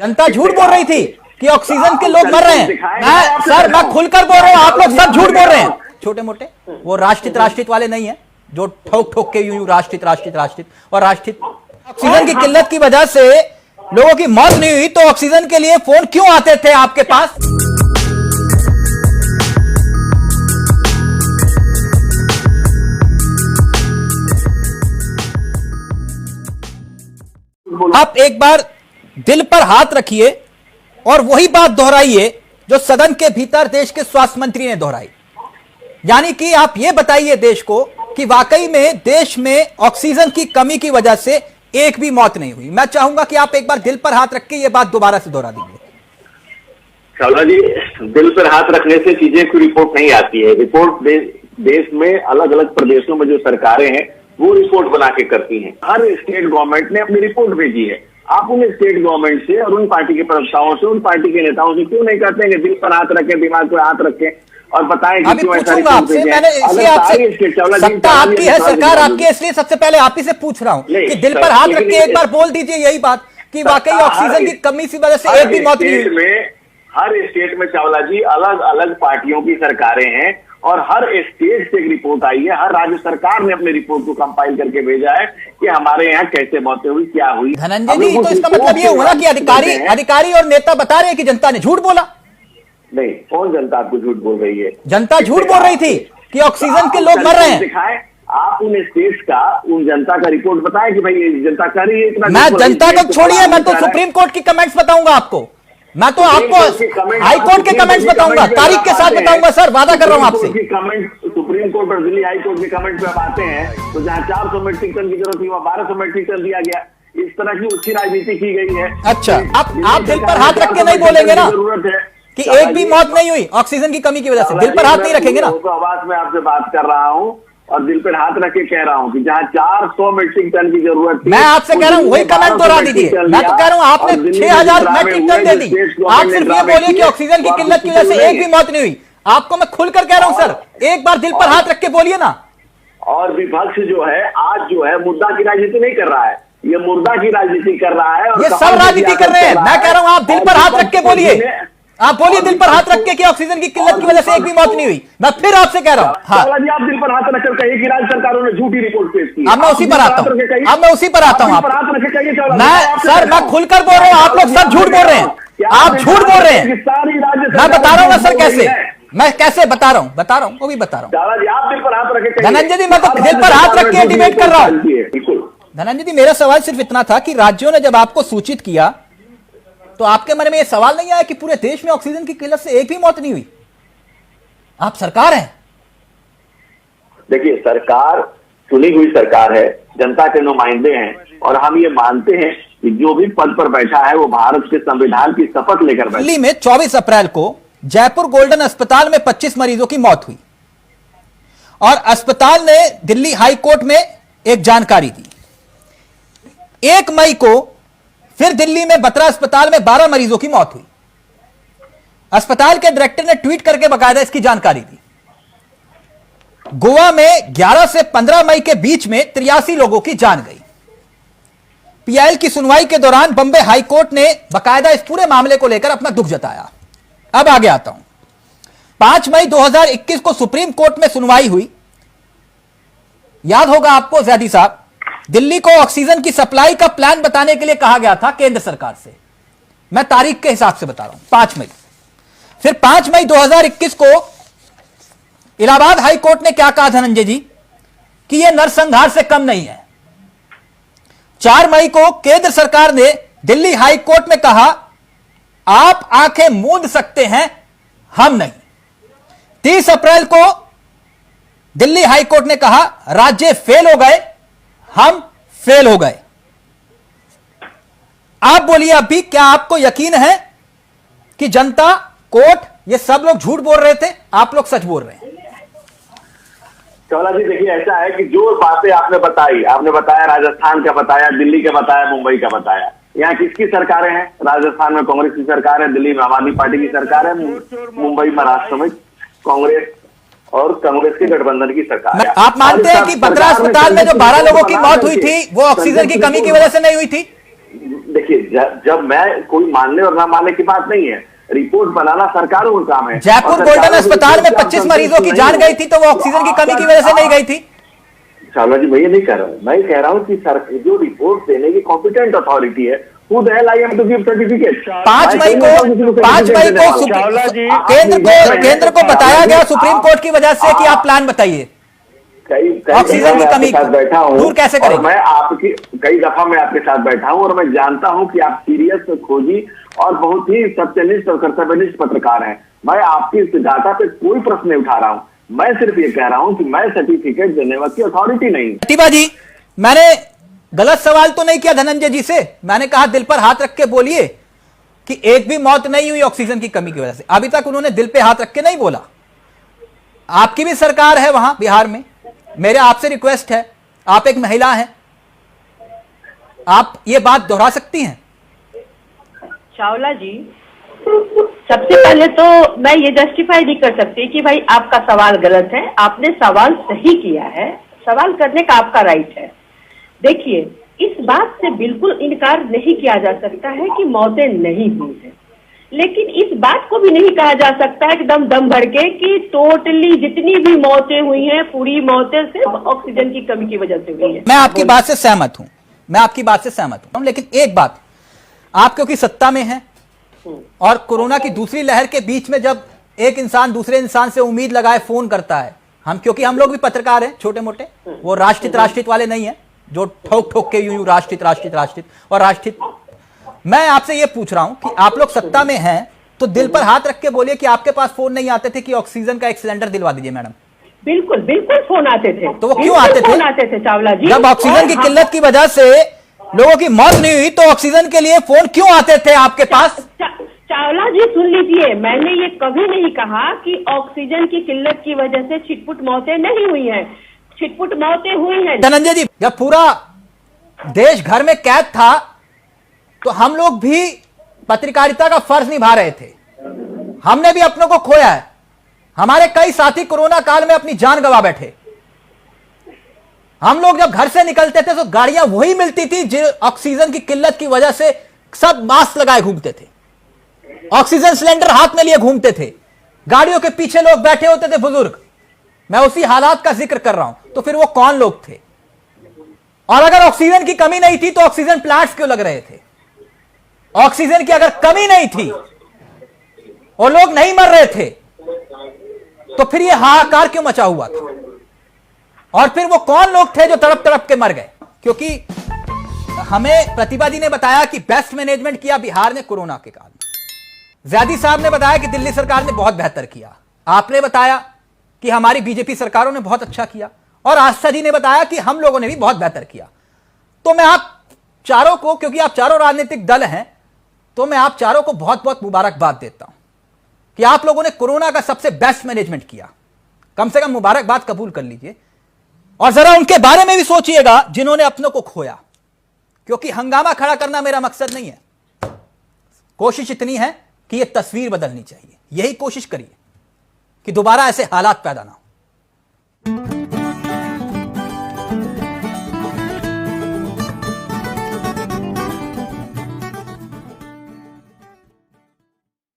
जनता झूठ बोल रही थी कि ऑक्सीजन के लोग मर रहे हैं। मैं खुलकर बोल रहा हूं, आप लोग सब झूठ बोल रहे हैं। छोटे मोटे वो राष्ट्रित वाले नहीं है जो ठोक ठोक के यूं राष्ट्रित और ऑक्सीजन की किल्लत की वजह से लोगों की मौत नहीं हुई, तो ऑक्सीजन के लिए फोन क्यों आते थे आपके पास? आप एक बार दिल पर हाथ रखिए और वही बात दोहराइए जो सदन के भीतर देश के स्वास्थ्य मंत्री ने दोहराई, यानी कि आप यह बताइए देश को कि वाकई में देश में ऑक्सीजन की कमी की वजह से एक भी मौत नहीं हुई। मैं चाहूंगा कि आप एक बार दिल पर हाथ रख के यह बात दोबारा से दोहरा दीजिए। चावला जी, दिल पर हाथ रखने से चीजें की रिपोर्ट नहीं आती है। रिपोर्ट देश में अलग अलग प्रदेशों में जो सरकारें हैं वो रिपोर्ट बना के करती हैं। हर स्टेट गवर्नमेंट ने अपनी रिपोर्ट भेजी है। आप उन स्टेट गवर्नमेंट से और उन पार्टी के प्रवक्ताओं से, उन पार्टी के नेताओं से क्यों नहीं कहते हैं कि दिल पर हाथ रखें, दिमाग पर हाथ रखें और बताएं कि क्यों ऐसा रिपोर्ट आपसे? मैंने इसलिए आपसे सत्ता आपकी है, सरकार आपकी है, इसलिए सबसे पहले आप ही से पूछ रहा हूं कि दिल पर हाथ रख के एक बार बोल दीजिए यही बात कि वाकई ऑक्सीजन की कमी की वजह से एक भी मौत नहीं हुई। हर स्टेट में चावला जी अलग अलग पार्टियों की सरकारें हैं और हर स्टेट से एक रिपोर्ट आई है। हर राज्य सरकार ने अपनी रिपोर्ट को कंपाइल करके भेजा है कि हमारे यहाँ कैसे मौतें हुई, क्या हुई। धनंजय जी, तो इसका मतलब ये हुआ ना कि अधिकारी और नेता बता रहे हैं कि जनता ने झूठ बोला? नहीं, कौन जनता आपको झूठ बोल रही है? जनता झूठ बोल रही थी कि ऑक्सीजन के लोग मर रहे हैं। दिखाएं आप उन स्टेट्स का, उन जनता का रिपोर्ट बताएं कि भाई ये जनता कर रही है इतना। मैं जनता को छोड़िए, मैं तो सुप्रीम कोर्ट की कमेंट्स बताऊंगा आपको। मैं तो आपको हाई कोर्ट के कमेंट्स बताऊंगा, तारीख के साथ बताऊंगा सर, वादा कर रहा हूं आपसे। सुप्रीम कोर्ट और दिल्ली हाई कोर्ट के कमेंट पे आते हैं तो जहां 400 मेट्रिक टन की जरूरत थी वहां 1200 मेट्रिक टन दिया गया। इस तरह की उच्च राजनीति की गई है। अच्छा, आप दिल पर हाथ रख के नहीं बोलेंगे ना जरूरत है कि एक भी मौत नहीं हुई ऑक्सीजन की कमी की वजह से? दिल पर हाथ नहीं रखेंगे ना? तो आवाज में आपसे बात कर रहा हूँ और दिल पर हाथ रख के कह रहा हूँ कि जहाँ 400 मेट्रिक टन की जरूरत थी, मैं आपसे कह रहा हूँ वही कमेंट दोहरा दीजिए। मैं तो कह रहा हूँ आपने 6000 मेट्रिक टन दे दी, आप सिर्फ ये बोलिए कि ऑक्सीजन की किल्लत की वजह से एक भी मौत नहीं हुई। आपको मैं खुलकर कह रहा हूँ सर, एक बार दिल पर हाथ रख के बोलिए ना। और विपक्ष जो है आज जो है मुद्दा की राजनीति नहीं कर रहा है, ये मुर्दा की राजनीति कर रहा है। ये सब राजनीति कर रहे हैं। मैं कह रहा हूँ आप दिल पर हाथ रख के बोलिए, आप बोलिए दिल पर हाथ रख के कि ऑक्सीजन की किल्लत की वजह से एक भी मौत नहीं हुई। मैं फिर आपसे कह रहा हूँ हाँ, आप दिल पर हाथ रखकर कहिए कि राज्य सरकारों ने झूठी रिपोर्ट पेश की। अब मैं उसी पर आता हूँ, अब मैं उसी पर आता हूँ। मैं खुलकर बोल रहा हूँ, आप लोग सब झूठ बोल रहे हैं, आप झूठ बोल रहे हैं। मैं बता रहा हूँ ना सर कैसे, मैं कैसे बता रहा हूँ वो भी बता रहा हूँ। धनंजय जी, मैं तो दिल पर हाथ रख के डिबेट कर रहा हूँ। धनंजय जी, मेरा सवाल सिर्फ इतना था कि राज्यों ने जब आपको सूचित किया तो आपके मन में यह सवाल नहीं आया कि पूरे देश में ऑक्सीजन की किल्लत से एक भी मौत नहीं हुई? आप सरकार हैं। देखिए, सरकार चुनी हुई सरकार है, जनता के नुमाइंदे हैं और हम ये मानते हैं कि जो भी पद पर बैठा है वो भारत के संविधान की शपथ लेकर बैठा। दिल्ली में 24 अप्रैल को जयपुर गोल्डन अस्पताल में 25 मरीजों की मौत हुई और अस्पताल ने दिल्ली हाई कोर्ट में एक जानकारी दी। 1 मई को फिर दिल्ली में बत्रा अस्पताल में 12 मरीजों की मौत हुई। अस्पताल के डायरेक्टर ने ट्वीट करके बकायदा इसकी जानकारी दी। गोवा में 11 से 15 मई के बीच में 83 लोगों की जान गई। पीआईएल की सुनवाई के दौरान बंबई हाई कोर्ट ने बकायदा इस पूरे मामले को लेकर अपना दुख जताया। अब आगे आता हूं। 5 मई 2021 को सुप्रीम कोर्ट में सुनवाई हुई। याद होगा आपको ज़ैदी साहब, दिल्ली को ऑक्सीजन की सप्लाई का प्लान बताने के लिए कहा गया था केंद्र सरकार से। मैं तारीख के हिसाब से बता रहा हूं, 5 मई। फिर 5 मई 2021 को इलाहाबाद हाई कोर्ट ने क्या कहा धनंजय जी कि यह नरसंहार से कम नहीं है। 4 मई को केंद्र सरकार ने दिल्ली हाई कोर्ट में कहा आप आंखें मूंद सकते हैं, हम नहीं। 30 अप्रैल को दिल्ली हाई कोर्ट ने कहा राज्य फेल हो गए, हम फेल हो गए। आप बोलिए अभी, क्या आपको यकीन है कि जनता, कोर्ट, ये सब लोग झूठ बोल रहे थे, आप लोग सच बोल रहे हैं? चौला जी, देखिए ऐसा है कि जो बातें आपने बताई, आपने बताया राजस्थान का बताया, दिल्ली का बताया, मुंबई का बताया। यहाँ किसकी सरकारें हैं? राजस्थान में कांग्रेस की सरकार है, दिल्ली में आम आदमी पार्टी की सरकार है, मुंबई महाराष्ट्र में कांग्रेस और कांग्रेस के गठबंधन की सरकार है। आप मानते हैं कि बत्रा अस्पताल में जो 12 लोगों की मौत हुई थी वो ऑक्सीजन की कमी की वजह से नहीं हुई थी? देखिए, जब मैं कोई मानने और ना मानने की बात नहीं है, रिपोर्ट बनाना सरकारों का काम है। जयपुर गोल्डन अस्पताल में 25 मरीजों की जान गई थी, तो वो ऑक्सीजन की कमी की वजह से नहीं गई थी। चावला जी, मैं ये नहीं कह रहा हूँ, मैं कह रहा हूँ कि जो रिपोर्ट देने की कॉम्पिटेंट अथॉरिटी है, who the hell I am to give certificate? 5 मई को केंद्र को बताया गया सुप्रीम कोर्ट की वजह से कि आप प्लान बताइए। ऑक्सीजन की कमी साथ बैठा हूँ दूर कैसे करें? मैं आपकी कई दफा मैं आपके साथ बैठा हूँ और मैं जानता हूँ कि आप सीरियस, खोजी और बहुत ही सत्यनिष्ठ और कर्तव्यनिष्ठ पत्रकार हैं। मैं आपकी इस डाटा पे कोई प्रश्न नहीं उठा रहा हूँ, मैं सिर्फ ये कह रहा हूँ कि मैं सर्टिफिकेट देने की अथॉरिटी नहीं। प्रतिभा जी, मैंने गलत सवाल तो नहीं किया धनंजय जी से। मैंने कहा दिल पर हाथ रख के बोलिए कि एक भी मौत नहीं हुई ऑक्सीजन की कमी की वजह से। अभी तक उन्होंने दिल पे हाथ रख के नहीं बोला। आपकी भी सरकार है वहां बिहार में, मेरे आपसे रिक्वेस्ट है, आप एक महिला हैं, आप ये बात दोहरा सकती हैं? चावला जी, सबसे पहले तो मैं ये जस्टिफाई नहीं कर सकती कि भाई आपका सवाल गलत है। आपने सवाल सही किया है, सवाल करने का आपका राइट है। देखिए, इस बात से बिल्कुल इनकार नहीं किया जा सकता है कि मौतें नहीं हुई है, लेकिन इस बात को भी नहीं कहा जा सकता है एकदम दम भर के कि टोटली जितनी भी मौतें हुई हैं पूरी मौतें सिर्फ ऑक्सीजन की कमी की वजह से हुई है। मैं आपकी बात से सहमत हूं, मैं आपकी बात से सहमत हूं, लेकिन एक बात, आप क्योंकि सत्ता में हैं और कोरोना की दूसरी लहर के बीच में जब एक इंसान दूसरे इंसान से उम्मीद लगाए फोन करता है, क्योंकि हम लोग भी पत्रकार हैं छोटे मोटे, वो राष्ट्रित वाले नहीं है जो ठोक के यूं राष्ट्रित और राष्ट्रित। मैं आपसे ये पूछ रहा हूं कि आप लोग सत्ता में हैं तो दिल पर हाथ रख के बोलिए कि आपके पास फोन नहीं आते थे कि ऑक्सीजन का एक सिलेंडर दिलवा दीजिए मैडम। बिल्कुल बिल्कुल फोन आते थे। तो वो क्यों आते थे? फोन आते थे चावला जी। जब ऑक्सीजन की किल्लत की वजह से लोगों की मौत नहीं हुई तो ऑक्सीजन के लिए फोन क्यों आते थे आपके पास? चावला जी सुन लीजिए, मैंने ये कभी नहीं कहा कि ऑक्सीजन की किल्लत की वजह से छिटपुट मौतें नहीं हुई हैं। छिटपुट मौतें हुई हैं। धनंजय जी, जब पूरा देश घर में कैद था तो हम लोग भी पत्रकारिता का फर्ज निभा रहे थे, हमने भी अपनों को खोया है। हमारे कई साथी कोरोना काल में अपनी जान गंवा बैठे। हम लोग जब घर से निकलते थे तो गाड़ियां वही मिलती थी जो ऑक्सीजन की किल्लत की वजह से सब मास्क लगाए घूमते थे, ऑक्सीजन सिलेंडर हाथ में लिए घूमते थे, गाड़ियों के पीछे लोग बैठे होते थे बुजुर्ग। मैं उसी हालात का जिक्र कर रहा हूं। तो फिर वो कौन लोग थे? और अगर ऑक्सीजन की कमी नहीं थी तो ऑक्सीजन प्लांट्स क्यों लग रहे थे? ऑक्सीजन की अगर कमी नहीं थी और लोग नहीं मर रहे थे तो फिर ये हाहाकार क्यों मचा हुआ था? और फिर वो कौन लोग थे जो तड़प तड़प के मर गए? क्योंकि हमें प्रतिभा जी ने बताया कि बेस्ट मैनेजमेंट किया बिहार ने कोरोना के काल में। ज़ैदी साहब ने बताया कि दिल्ली सरकार ने बहुत बेहतर किया। आपने बताया कि हमारी बीजेपी सरकारों ने बहुत अच्छा किया, और आस्था जी ने बताया कि हम लोगों ने भी बहुत बेहतर किया। तो मैं आप चारों को, क्योंकि आप चारों राजनीतिक दल हैं, तो मैं आप चारों को बहुत बहुत मुबारकबाद देता हूं कि आप लोगों ने कोरोना का सबसे बेस्ट मैनेजमेंट किया। कम से कम मुबारकबाद कबूल कर लीजिए। और जरा उनके बारे में भी सोचिएगा जिन्होंने अपनों को खोया, क्योंकि हंगामा खड़ा करना मेरा मकसद नहीं है। कोशिश इतनी है कि यह तस्वीर बदलनी चाहिए। यही कोशिश करिए कि दोबारा ऐसे हालात पैदा ना हो।